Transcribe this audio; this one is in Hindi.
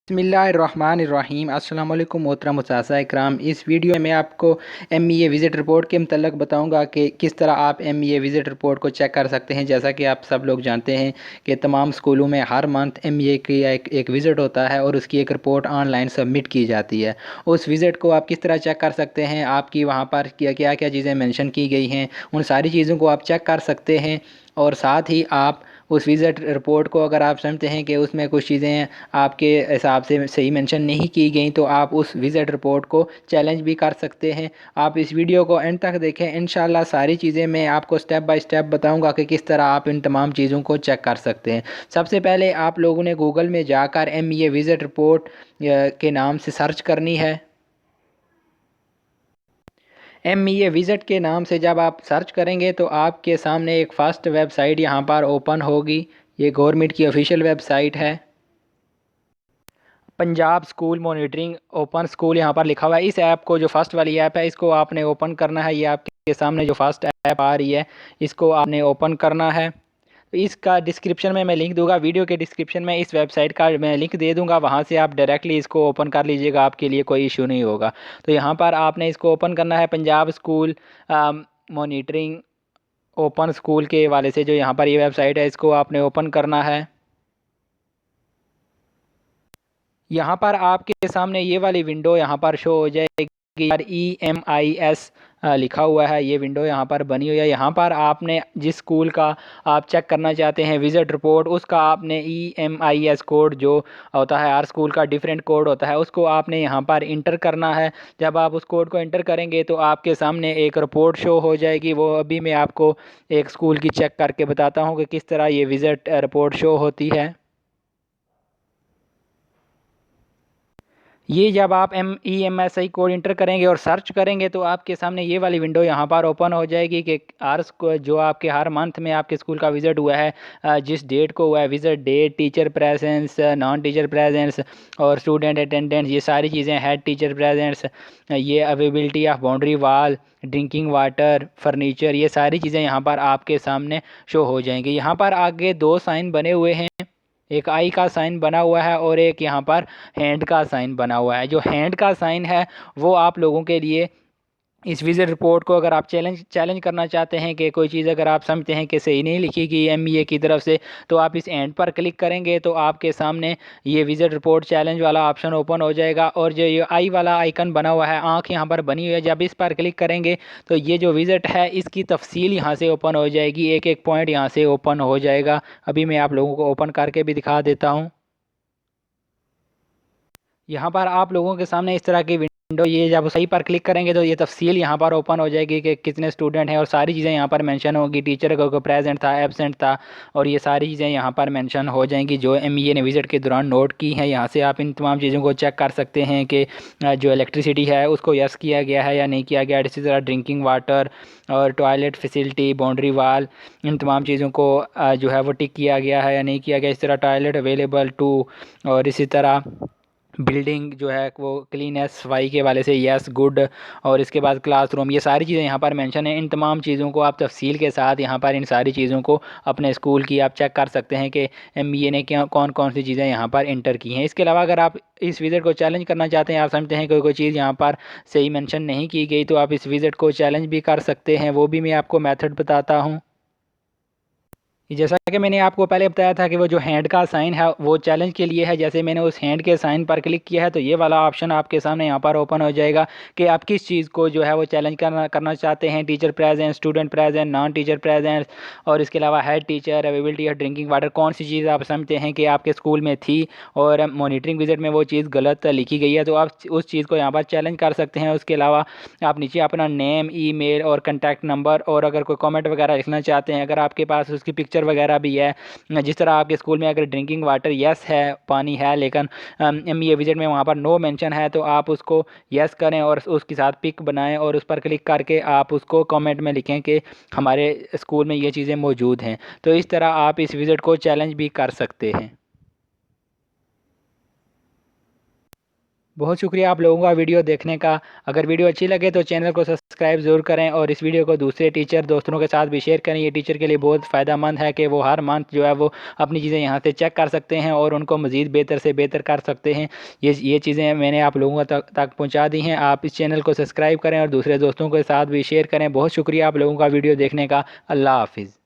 बिस्मिल्लाहिर्रहमानिर्रहीम। अस्सलाम वालेकुम मोहतरम मुसासा इकराम। इस वीडियो में आपको एमईए विज़िट रिपोर्ट के मतलब बताऊंगा कि किस तरह आप एमईए विज़िट रिपोर्ट को चेक कर सकते हैं। जैसा कि आप सब लोग जानते हैं कि तमाम स्कूलों में हर मंथ एमईए की एक विज़िट होता है और उसकी एक रिपोर्ट ऑनलाइन सबमिट की जाती है। उस विज़िट को आप किस तरह चेक कर सकते हैं, आपकी वहाँ पर क्या क्या क्या चीज़ें मेंशन की गई हैं, उन सारी चीज़ों को आप चेक कर सकते हैं। और साथ ही आप उस विज़िट रिपोर्ट को अगर आप समझते हैं कि उसमें कुछ चीज़ें आपके हिसाब से सही मेंशन नहीं की गई तो आप उस विज़िट रिपोर्ट को चैलेंज भी कर सकते हैं। आप इस वीडियो को एंड तक देखें, इंशाल्लाह सारी चीज़ें मैं आपको स्टेप बाय स्टेप बताऊंगा कि किस तरह आप इन तमाम चीज़ों को चेक कर सकते हैं। सबसे पहले आप लोगों ने गूगल में जाकर एमईए विज़िट रिपोर्ट के नाम से सर्च करनी है। एमईए विज़िट के नाम से जब आप सर्च करेंगे तो आपके सामने एक फ़र्स्ट वेबसाइट यहाँ पर ओपन होगी। ये गवर्नमेंट की ऑफिशियल वेबसाइट है। Punjab school monitoring open school यहाँ पर लिखा हुआ है। इस ऐप को, जो फर्स्ट वाली ऐप है, इसको आपने ओपन करना है। ये आपके सामने जो फर्स्ट ऐप आ रही है, इसको आपने ओपन करना है। तो इसका डिस्क्रिप्शन में मैं लिंक दूंगा, वीडियो के डिस्क्रिप्शन में इस वेबसाइट का मैं लिंक दे दूंगा, वहाँ से आप डायरेक्टली इसको ओपन कर लीजिएगा, आपके लिए कोई इशू नहीं होगा। तो यहाँ पर आपने इसको ओपन करना है। Punjab school monitoring open school के हवाले से जो यहाँ पर ये वेबसाइट है, इसको आपने ओपन करना है। यहाँ पर आपके सामने ये वाली विंडो यहाँ पर शो हो जाएगी यार, EMIS लिखा हुआ है। ये विंडो यहाँ पर बनी हुई है। यहाँ पर आपने जिस स्कूल का आप चेक करना चाहते हैं विज़िट रिपोर्ट, उसका आपने EMIS कोड, जो होता है हर स्कूल का डिफरेंट कोड होता है, उसको आपने यहाँ पर इंटर करना है। जब आप उस कोड को इंटर करेंगे तो आपके सामने एक रिपोर्ट शो हो जाएगी। वो अभी मैं आपको एक स्कूल की चेक करके बताता हूँ कि किस तरह ये विज़िट रिपोर्ट शो होती है। ये जब आप EMSI कोड इंटर करेंगे और सर्च करेंगे तो आपके सामने ये वाली विंडो यहाँ पर ओपन हो जाएगी कि जो आपके हर मंथ में आपके स्कूल का विज़िट हुआ है, जिस डेट को हुआ है visit, date, teacher presence, non teacher presence और स्टूडेंट अटेंडेंस, ये सारी चीज़ें, हेड टीचर प्रेजेंस, ये availability of boundary wall, drinking water, furniture, ये सारी चीज़ें यहाँ पर आपके सामने शो हो जाएंगी। यहाँ पर आगे दो साइन बने हुए हैं, एक आई का साइन बना हुआ है और एक यहाँ पर हैंड का साइन बना हुआ है। जो हैंड का साइन है वो आप लोगों के लिए इस विज़िट रिपोर्ट को, अगर आप चैलेंज चैलेंज करना चाहते हैं कि कोई चीज़ अगर आप समझते हैं कि सही नहीं लिखी गई एमईए की तरफ से, तो आप इस एंड पर क्लिक करेंगे तो आपके सामने ये विज़िट रिपोर्ट चैलेंज वाला ऑप्शन ओपन हो जाएगा। और जो ये आई वाला आइकन बना हुआ है, आँख यहाँ पर बनी हुई है, जब इस पर क्लिक करेंगे तो ये जो विज़िट है इसकी तफसील यहाँ से ओपन हो जाएगी, एक एक पॉइंट यहाँ से ओपन हो जाएगा। अभी मैं आप लोगों को ओपन करके भी दिखा देता हूँ। यहाँ पर आप लोगों के सामने इस तरह की विंडो, ये जब सही पर क्लिक करेंगे तो ये तफसील यहाँ पर ओपन हो जाएगी कि कितने स्टूडेंट हैं और सारी चीज़ें यहाँ पर मेंशन होगी, टीचर को प्रेजेंट था, एब्सेंट था, और ये सारी चीज़ें यहाँ पर मेंशन हो जाएंगी जो एमईए ने विज़िट के दौरान नोट की हैं। यहाँ से आप इन तमाम चीज़ों को चेक कर सकते हैं कि जो इलेक्ट्रिसिटी है उसको यस किया गया है या नहीं किया गया। इसी तरह ड्रिंकिंग वाटर और टॉयलेट फैसिलिटी, बाउंड्री वाल, इन तमाम चीज़ों को जो है वो टिक किया गया है या नहीं किया गया। इस तरह टॉयलेट अवेलेबल टू, और इसी तरह बिल्डिंग जो है वो क्लीन सफाई के वाले से यस गुड, और इसके बाद क्लासरूम, ये सारी चीज़ें यहाँ पर मेंशन है। इन तमाम चीज़ों को आप तफसील के साथ यहाँ पर इन सारी चीज़ों को अपने स्कूल की आप चेक कर सकते हैं कि एमईए ने क्या कौन कौन सी चीज़ें यहाँ पर इंटर की हैं। इसके अलावा अगर आप इस विज़िट को चैलेंज करना चाहते हैं, आप समझते हैं कोई कोई चीज़ यहाँ पर सही मैंशन नहीं की गई, तो आप इस विज़िट को चैलेंज भी कर सकते हैं। वो भी मैं आपको मेथड बताता हूँ। जैसा कि मैंने आपको पहले बताया था कि वो जो हैंड का साइन है वो चैलेंज के लिए है। जैसे मैंने उस हैंड के साइन पर क्लिक किया है तो ये वाला ऑप्शन आपके सामने यहाँ पर ओपन हो जाएगा कि आप किस चीज़ को जो है वो चैलेंज करना चाहते हैं, teacher presence, student presence, non teacher presence, और इसके अलावा head teacher, availability of drinking water, कौन सी चीज़ आप समझते हैं कि आपके स्कूल में थी और मॉनिटरिंग विजिट में वो चीज़ गलत लिखी गई है, तो आप उस चीज़ को यहाँ पर चैलेंज कर सकते हैं। उसके अलावा आप नीचे अपना नेम, ईमेल और कॉन्टैक्ट नंबर, और अगर कोई कमेंट वगैरह लिखना चाहते हैं, अगर आपके पास उसकी पिक्चर वगैरह भी है, जिस तरह आपके स्कूल में अगर ड्रिंकिंग वाटर यस है, पानी है, लेकिन एमईए विजिट में वहाँ पर नो मेंशन है, तो आप उसको यस करें और उसके साथ पिक बनाएं और उस पर क्लिक करके आप उसको कमेंट में लिखें कि हमारे स्कूल में ये चीज़ें मौजूद हैं। तो इस तरह आप इस विज़िट को चैलेंज भी कर सकते हैं। बहुत शुक्रिया आप लोगों का वीडियो देखने का। अगर वीडियो अच्छी लगे तो चैनल को सब्सक्राइब ज़रूर करें और इस वीडियो को दूसरे टीचर दोस्तों के साथ भी शेयर करें। ये टीचर के लिए बहुत फ़ायदेमंद है कि वो हर मंथ जो है वो अपनी चीज़ें यहाँ से चेक कर सकते हैं और उनको मज़ीद बेहतर से बेहतर कर सकते हैं। ये चीज़ें मैंने आप लोगों तक पहुँचा दी हैं। आप इस चैनल को सब्सक्राइब करें और दूसरे दोस्तों के साथ भी शेयर करें। बहुत शुक्रिया आप लोगों का वीडियो देखने का। अल्लाह हाफिज़।